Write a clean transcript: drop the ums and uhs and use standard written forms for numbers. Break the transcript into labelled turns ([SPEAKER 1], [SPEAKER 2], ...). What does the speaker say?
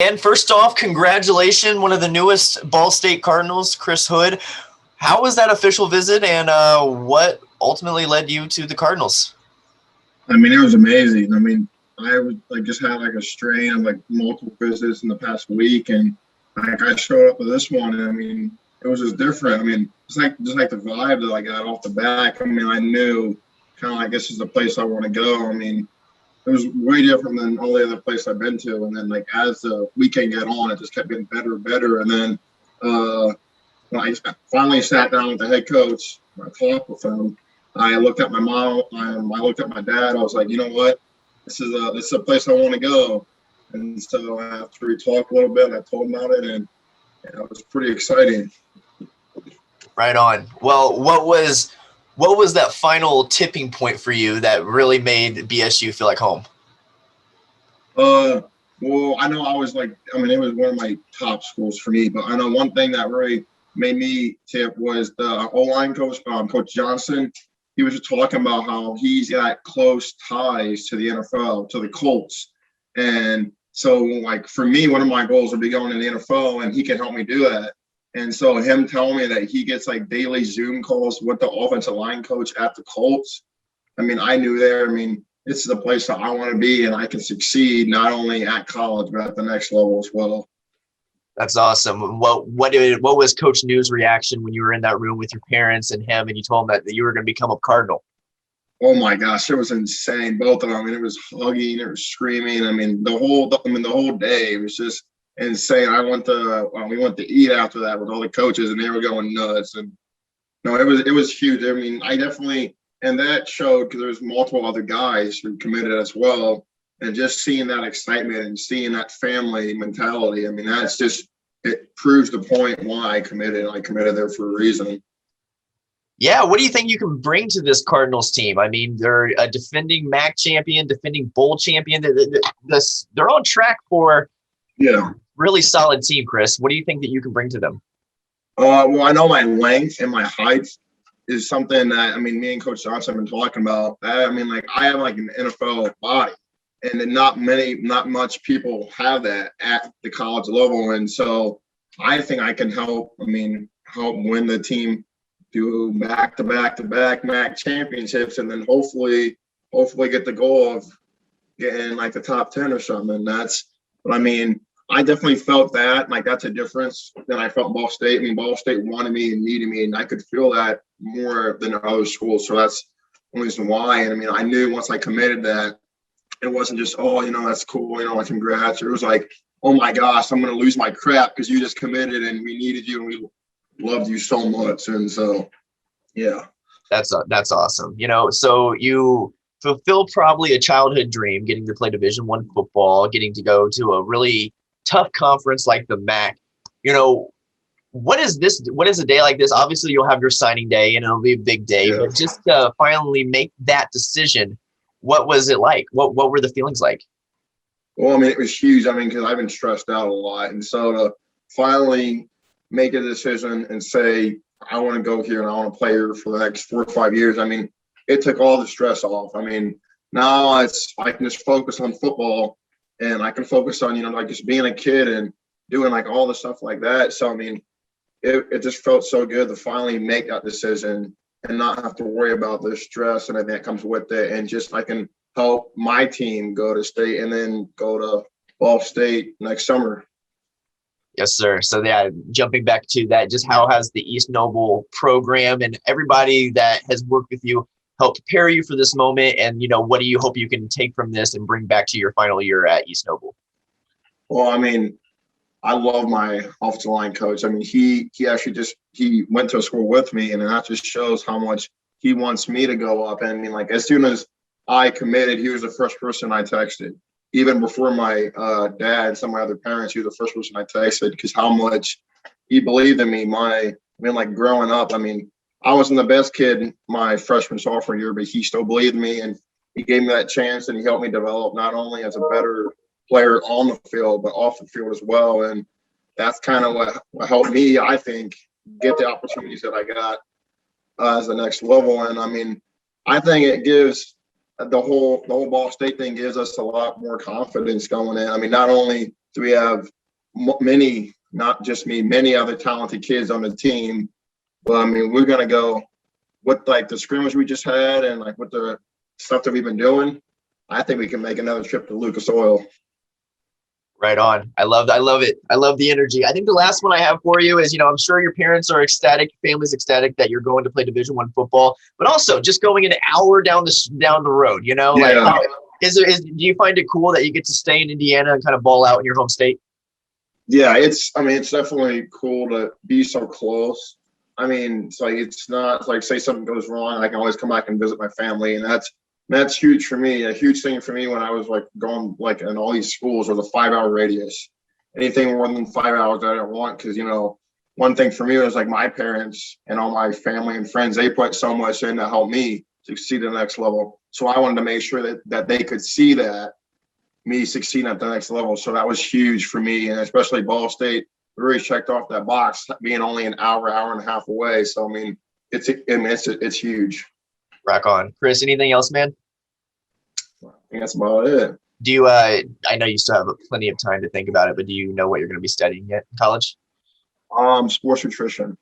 [SPEAKER 1] And first off, congratulations, one of the newest Ball State Cardinals, Chris Hood. How was that official visit, and what ultimately led you to the Cardinals?
[SPEAKER 2] I mean, it was amazing. I mean, I was like just had like a strain of like multiple visits in the past week, and like I showed up to this one, and I mean, it was just different. I mean, it's like just like the vibe that I got off the back. I mean, I knew kind of like this is the place I want to go. I mean, it was way different than all the other places I've been to. And then like as the weekend got on, it just kept getting better and better. And then when I finally sat down with the head coach, I talked with him. I looked at my mom. I looked at my dad. I was like, you know what? This is a place I want to go. And so after we talked a little bit, I told him about it, and it was pretty exciting.
[SPEAKER 1] Right on. Well, what was that final tipping point for you that really made BSU feel like home?
[SPEAKER 2] Well, I know I was like, I mean, it was one of my top schools for me, but I know one thing that really made me tip was the O-line coach, Coach Johnson. He was just talking about how he's got close ties to the NFL, to the Colts. And so, like, for me, one of my goals would be going to the NFL, and he can help me do that. And so him telling me that he gets, like, daily Zoom calls with the offensive line coach at the Colts, I mean, I knew there, I mean, this is a place that I want to be, and I can succeed not only at college, but at the next level as well.
[SPEAKER 1] That's awesome. What was Coach New's reaction when you were in that room with your parents and him, and you told him that you were going to become a Cardinal?
[SPEAKER 2] Oh my gosh, it was insane. Both of them. I mean, it was hugging, it was screaming. I mean, the whole day, it was just insane. We went to eat after that with all the coaches, and they were going nuts. And no, it was huge. I mean, I definitely, and that showed because there was multiple other guys who committed as well. And just seeing that excitement and seeing that family mentality, I mean, it proves the point why I committed. I committed there for a reason.
[SPEAKER 1] Yeah, what do you think you can bring to this Cardinals team? I mean, they're a defending MAC champion, defending bowl champion. They're on track for a really solid team, Chris. What do you think that you can bring to them?
[SPEAKER 2] Well, I know my length and my height is something that, I mean, me and Coach Johnson have been talking about. I mean, like, I have like an NFL body. And then not much people have that at the college level. And so I think I can help win the team to back-to-back MAC championships, and then hopefully get the goal of getting like the top 10 or something. And that's what I mean. I definitely felt that, like, that's a difference than I felt in Ball State. I mean, Ball State wanted me and needed me, and I could feel that more than other schools. So that's the reason why. And I mean, I knew once I committed that, it wasn't just, oh, that's cool, like, congrats. It was like, oh my gosh, I'm going to lose my crap because you just committed and we needed you and we loved you so much. And so, yeah.
[SPEAKER 1] That's awesome. So you fulfilled probably a childhood dream, getting to play Division I football, getting to go to a really tough conference like the MAC. What is a day like this? Obviously, you'll have your signing day and it'll be a big day, but just to finally make that decision, what was it like? What were the feelings like?
[SPEAKER 2] Well, I mean, it was huge. I mean, because I've been stressed out a lot. And so to finally make a decision and say, I want to go here and I want to play here for the next 4 or 5 years, I mean, it took all the stress off. I mean, now I can just focus on football, and I can focus on, like, just being a kid and doing like all the stuff like that. So, I mean, it just felt so good to finally make that decision and not have to worry about the stress and everything that comes with it. And just I can help my team go to state and then go to Ball State next summer.
[SPEAKER 1] Yes, sir. So yeah, jumping back to that, just how has the East Noble program and everybody that has worked with you helped prepare you for this moment? And, what do you hope you can take from this and bring back to your final year at East Noble?
[SPEAKER 2] Well, I mean, I love my offensive line coach. I mean, he went to a school with me, and that just shows how much he wants me to go up. And I mean, like, as soon as I committed, he was the first person I texted. Even before my dad and some of my other parents, he was the first person I texted because how much he believed in me. Like, growing up, I mean, I wasn't the best kid my freshman, sophomore year, but he still believed in me, and he gave me that chance, and he helped me develop not only as a better player on the field, but off the field as well. And that's kind of what helped me, I think, get the opportunities that I got as the next level. And I mean, I think it gives the whole Ball State thing gives us a lot more confidence going in. I mean, not only do we have many, not just me, many other talented kids on the team, but I mean, we're gonna go with like the scrimmage we just had and like with the stuff that we've been doing. I think we can make another trip to Lucas Oil.
[SPEAKER 1] Right on. I love it. I love the energy. I think the last one I have for you is, I'm sure your parents are ecstatic, your family's ecstatic that you're going to play Division I football, but also just going an hour down the road, like
[SPEAKER 2] Yeah.
[SPEAKER 1] do you find it cool that you get to stay in Indiana and kind of ball out in your home state?
[SPEAKER 2] Yeah, it's definitely cool to be so close. I mean, it's not like say something goes wrong, I can always come back and visit my family, and that's huge for me. A huge thing for me when I was like going like in all these schools was a 5-hour radius. Anything more than 5 hours I don't want, because one thing for me was like my parents and all my family and friends, they put so much in to help me succeed at the next level. So I wanted to make sure that they could see that me succeeding at the next level. So that was huge for me, and especially Ball State really checked off that box, being only an hour and a half away. So I mean, it's huge.
[SPEAKER 1] Rock on. Chris, anything else, man?
[SPEAKER 2] I think that's about it.
[SPEAKER 1] Do you, I know you still have plenty of time to think about it, but do you know what you're going to be studying yet in college?
[SPEAKER 2] Sports nutrition.